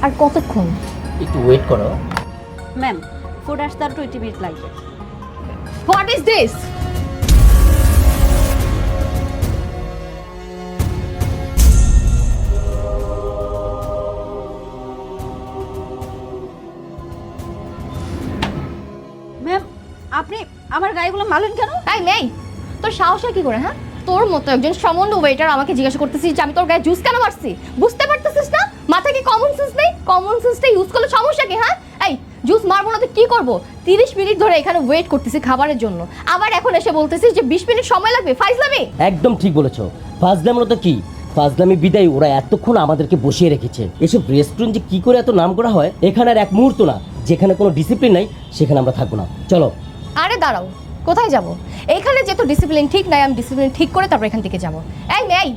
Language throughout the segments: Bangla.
আর কতক্ষণ? একটু ওয়েট করো। ম্যাম, ফুড আসতে আর 20 মিনিট লাগবে। What is this? ম্যাম, আপনি আমার গায়েগুলো মারলেন কেন? এই মেই, তোর সাহস হয় কি করে? হ্যাঁ, তোর মতো একজন সামান্য ওয়েটার আমাকে জিজ্ঞাসা করতেছিস যে আমি তোর গায়ে জুস কেন মারছি? বুঝতে পারতেছিস না? মাথায় কি কমন সেন্স নেই? কমন সেন্সটা ইউজ করলে সমস্যা কি? হ্যাঁ, এই জুস মারবো না তো কি করবো? 30 মিনিট ধরে এখানে ওয়েট করতেছি খাবারের জন্য, আবার এখন এসে বলতেছিস যে 20 মিনিট সময় লাগবে? ফাইজলামি। একদম ঠিক বলেছো। ফাজলামো তো কি, ফাজলামি বিদায় ওরা এতক্ষণ আমাদেরকে বসিয়ে রেখেছে। এসব রেস্টুরেন্ট যে কি করে এত নাম করা হয়, এখানে আর এক মুহূর্ত না যেখানে কোনো ডিসিপ্লিন নাই সেখানে আমরা থাকবো না। চলো। আরে দাঁড়াও, কোথায় যাব? এইখানে যেহেতু ডিসিপ্লিন ঠিক নাই, আমি ডিসিপ্লিন ঠিক করে তারপর এখান থেকে যাব। এই মেই,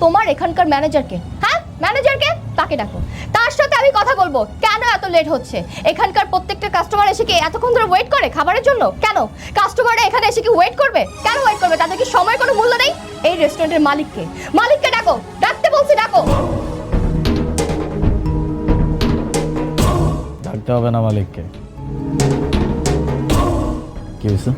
তোমার এখানকার ম্যানেজারকে, হ্যাঁ ম্যানেজারকে, তাকে ডাকো, তার সাথে আমি কথা বলবো কেন এত লেট হচ্ছে। এখানকার প্রত্যেকটা কাস্টমার এসে কি এতক্ষণ ধরে ওয়েট করে খাবারের জন্য? কেন কাস্টমাররা এখানে এসে কি ওয়েট করবে? কেন ওয়েট করবে? তাদের কি সময় কোনো মূল্য নেই? এই রেস্টুরেন্টের মালিককে, মালিককে ডাকো, ডাকতে বলছি ডাকো। ডাকতে হবে না মালিককে। কি হয়েছে?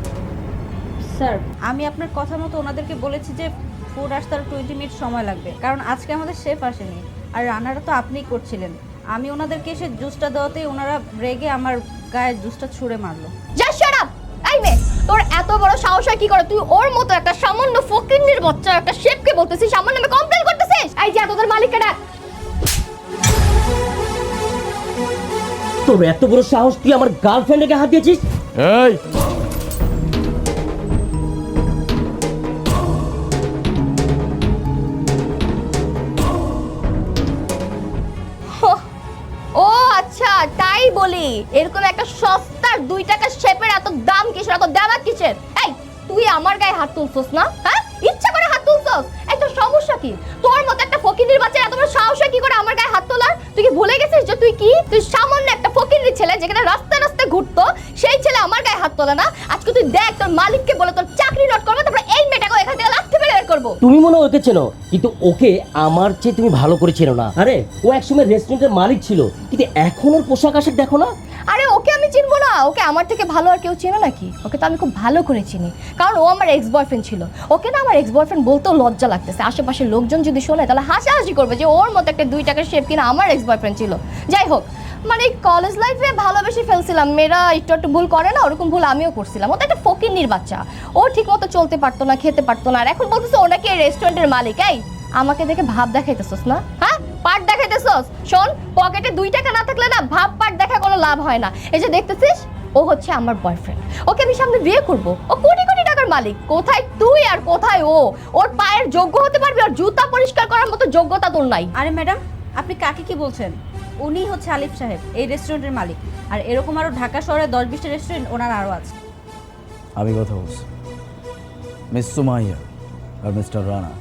স্যার, আমি আপনার কথা মতো ওনাদেরকে বলেছি যে ফুড আসতে আর 20 মিনিট সময় লাগবে, কারণ আজকে আমাদের শেফ আসেনি আর রান্নাটা তো আপনিই করছিলেন। আমি ওনাদেরকে এসে জুসটা দেওয়াতেই ওনারা রেগে আমার গায়ে জুসটা ছুঁড়ে মারলো। Just shut up. এই মেয়ে, তোর এত বড় সাহস হয় কি করে? তুই ওর মতো একটা সামান্য ফকিন্নির বাচ্চা একটা শেফকে বলতেছিস আমার নামে কমপ্লেইন করতেছিস? এই যে তোদের মালিককে ডাক। তোর এত বড় সাহস, তুই আমার গার্লফ্রেন্ডকে হাত দিয়েছিস? এই ও আচ্ছা, তাই বলি এরকম একটা সস্তার 2 টাকার শেপের এত দাম কিসের, এত দাম কিসের? এই তুই আমার গায়ে হাত তুলছস না? হ্যাঁ, ইচ্ছা করে হাত তুলছস? এই তোর সমস্যা কি? তোর মতো একটা ফকিন্নির বাচ্চা এত বড় সাহস হয় কি করে আমার গায়ে হাত তোলার? তুই কি ভুলে গেছিস যে তুই কি? তুই সামান্য একটা ফকিন্নির ছেলে, যেখানে রাস্তায় রাস্তায় ঘুরতো সেই ছেলে আমার গায়ে হাত তোলে না? আজকে তুই দেখ তোর মালিককে বলে তোর চাকরি নট করবে, তারপর এই মেয়েটাকে এখান থেকে লাথি মেরে বের করবো। তুমি মনে হয় ওকে চেনো, কিন্তু ওকে আমার চেয়ে তুমি ভালো করে চেনো না। আরে ও একসময় রেস্টুরেন্টের মালিক ছিল, কিন্তু এখন ওর পোশাক আশাক দেখো না। আরে ওকে আমি চিনবো না? ওকে আমার থেকে ভালো আর কেউ চেনে নাকি? ওকে তো আমি খুব ভালো করে চিনি, কারণ ও আমার এক্স বয়ফ্রেন্ড ছিল। ওকে না আমার এক্স বয়ফ্রেন্ড বলতেও লজ্জা লাগতেছে। আশেপাশের লোকজন যদি শোনে তাহলে হাসাহাসি করবে যে ওর মতো একটা 2 টাকার শেপ কিনা আমার এক্স বয়ফ্রেন্ড ছিল। যাই হোক, মানে কলেজ লাইফে ভালোবেসে ফেলছিলাম, মেয়েরা একটু একটু ভুল করে না, ওরকম ভুল আমিও করছিলাম। ও তো একটা ফকিন্নির বাচ্চা, ও ঠিক মতো চলতে পারতো না, খেতে পারতো না, আর এখন বলতেছে ও নাকি এই রেস্টুরেন্টের মালিক। এই আমাকে দেখে ভাব দেখাইতেছস না? হ্যাঁ, পাট দেখাইতেছস? শোন, পকেটে 2 টাকা না থাকলে না ভাব পাট দেখা কোনো লাভ হয় না। এই যে দেখতেছিস, ও হচ্ছে আমার বয়ফ্রেন্ড, ওকে আমি সামনে বিয়ে করব। ও কোটি কোটি টাকার মালিক। কোথায় তুই আর কোথায় ও? ওর পায়ের যোগ্য হতে পারবি, আর জুতা পরিষ্কার করার মতো যোগ্যতা তোর নাই। আরে ম্যাডাম, আপনি কাকে কি বলছেন? উনি হচ্ছে আলিফ সাহেব, এই রেস্টুরেন্টের মালিক। আর এরকম আরো ঢাকা শহরে 10-20টা রেস্টুরেন্ট ওনার আরো আছে। আমি কথা বলছি মিস সুমাইয়া আর মিস্টার রানা।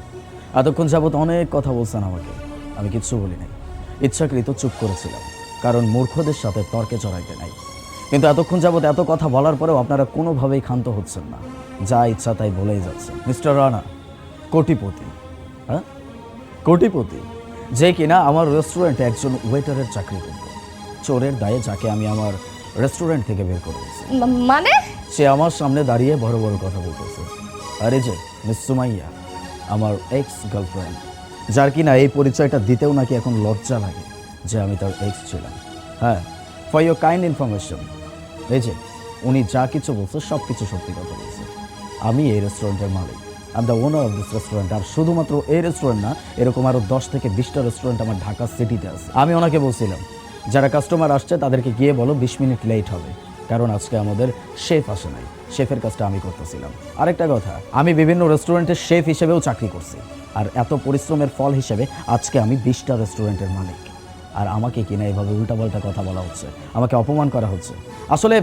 এতক্ষণ যাবত অনেক কথা বলছেন আমাকে, আমি কিচ্ছু বলি নাই। ইচ্ছাকৃত চুপ করেছিলাম, কারণ মূর্খদের সাথে তর্কে জড়াইতে নাই। কিন্তু এতক্ষণ যাবত এত কথা বলার পরেও আপনারা কোনোভাবেই ক্ষান্ত হচ্ছেন না, যা ইচ্ছা তাই বলেই যাচ্ছেন। মিস্টার রানা কোটিপতি, হ্যাঁ কোটিপতি, যে কিনা আমার রেস্টুরেন্টে একজন ওয়েটারের চাকরি করত। চোরের দায়ে যাকে আমি আমার রেস্টুরেন্ট থেকে বের করে দিয়েছি। মানে সে আমার সামনে দাঁড়িয়ে বড় বড় কথা বলতেছে। আরে যে মিস সুমাইয়া, আমার এক্স গার্লফ্রেন্ড, যার কিনা এই পরিচয়টা দিতেও নাকি এখন লজ্জা লাগে যে আমি তার এক্স ছিলাম। হ্যাঁ, ফর ইউর কাইন্ড ইনফরমেশন, এই যে উনি যা কিছু বলছে সব কিছু সত্যি কথা বলছে। আমি এই রেস্টুরেন্টের মালিক, I am the owner of this restaurant. আর শুধুমাত্র এই রেস্টুরেন্ট না, এরকম আরও 10 থেকে 20টা রেস্টুরেন্ট আমার ঢাকা সিটিতে আছে। আমি ওনাকে বলছিলাম যারা কাস্টমার আসছে তাদেরকে গিয়ে বলো 20 মিনিট লেট হবে, কারণ আজকে আমাদের শেফ আসে নাই। শেফের কাজটা আমি করতেছিলাম। আরেকটা কথা, আমি বিভিন্ন রেস্টুরেন্টের শেফ হিসেবেও চাকরি করছি, আর এত পরিশ্রমের ফল হিসেবে আজকে আমি 20টা রেস্টুরেন্টের মালিক। আর আমাকে কিনা এভাবে উল্টাপাল্টা কথা বলা হচ্ছে, আমাকে অপমান করা হচ্ছে। আসলে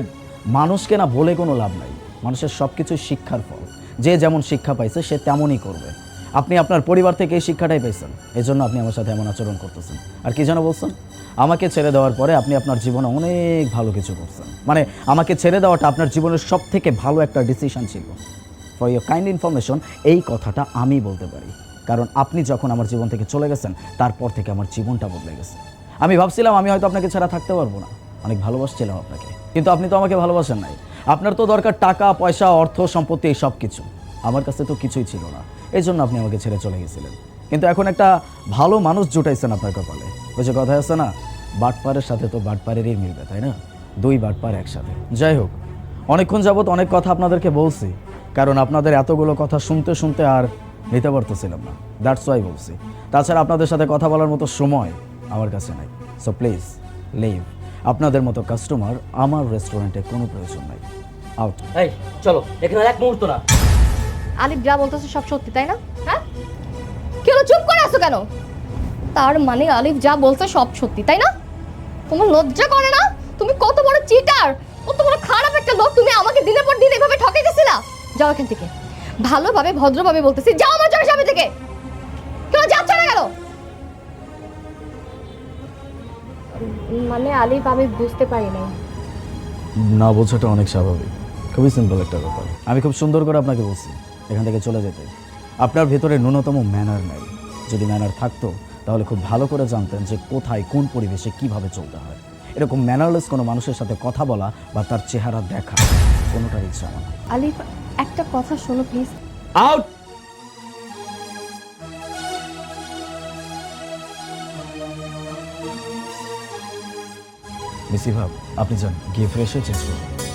মানুষকে না বলে কোনো লাভ নাই, মানুষের সব কিছুই শিক্ষার ফল। যে যেমন শিক্ষা পাইছে সে তেমনই করবে। আপনি আপনার পরিবার থেকে এই শিক্ষাটাই পাইছেন, এই জন্য আপনি আমার সাথে এমন আচরণ করতেছেন। আর কি যেন বলছেন, আমাকে ছেড়ে দেওয়ার পরে আপনি আপনার জীবনে অনেক ভালো কিছু করছেন। মানে আমাকে ছেড়ে দেওয়াটা আপনার জীবনের সব থেকে ভালো একটা ডিসিশন ছিল। ফর ইউর কাইন্ড ইনফরমেশন, এই কথাটা আমি বলতে পারি, কারণ আপনি যখন আমার জীবন থেকে চলে গেছেন তারপর থেকে আমার জীবনটা বদলে গেছে। আমি ভাবছিলাম আমি হয়তো আপনাকে ছাড়া থাকতে পারবো না, অনেক ভালোবাসছিলাম আপনাকে, কিন্তু আপনি তো আমাকে ভালোবাসেন নাই। আপনার তো দরকার টাকা পয়সা, অর্থ সম্পত্তি, এই সব কিছু। আমার কাছে তো কিছুই ছিল না, এই জন্য আপনি আমাকে ছেড়ে চলে গেছিলেন। কিন্তু এখন একটা ভালো মানুষ জুটাইছেন আপনার কপালে। ওই যে কথা আছে না, বাটপারের সাথে তো বাটপারেরই মিলবে, তাই না? দুই বাটপার একসাথে। যাই হোক, অনেকক্ষণ যাবত অনেক কথা আপনাদেরকে বলছি, কারণ আপনাদের এতগুলো কথা শুনতে শুনতে আর নিতে পারতেছিলাম না, দ্যাটস ওয়াই বলছি। তাছাড়া আপনাদের সাথে কথা বলার মতো সময় আমার কাছে নাই। So please leave. আপনাদের মতো কাস্টমার আমার রেস্টুরেন্টে কোনো প্রয়োজন নাই। আউট। এই চলো, এখানে আর এক মুহূর্ত না। আলিফ যা বলতেছে সব সত্যি তাই না? হ্যাঁ, কি হলো, চুপ করে আছো কেন? তার মানে আলিফ যা বলছে সব সত্যি তাই না? তোমার লজ্জা করে না? তুমি কত বড় চিটার, কত বড় খারাপ একটা লোক। তুমি আমাকে দিনের পর দিন এভাবে ঠকাইতেছিলা। যাও এখান থেকে, ভালোভাবে ভদ্রভাবে বলতেছি, যাও আমার চোখের সামনে থেকে। কেন যাচ্ছ না কেন? মানে আলিফ, আমি বুঝতে পারি নাই। না বোঝাটা অনেক স্বাভাবিক, খুবই সিম্পল একটা ব্যাপার। আমি খুব সুন্দর করে আপনাকে বলছি এখান থেকে চলে যেতে। আপনার ভেতরে ন্যূনতম ম্যানার নেই। যদি ম্যানার থাকতো তাহলে খুব ভালো করে জানতেন যে কোথায় কোন পরিবেশে কিভাবে চলতে হয়। এরকম ম্যানারলেস কোনো মানুষের সাথে কথা বলা বা তার চেহারা দেখা কোনোটার ইচ্ছা আমার না। আলিফ, একটা কথা শোনো প্লিজ। আউট। মিসি ভাব, আপনি যান, গিয়ে ফ্রেশ হয়ে চেঞ্জ করুন।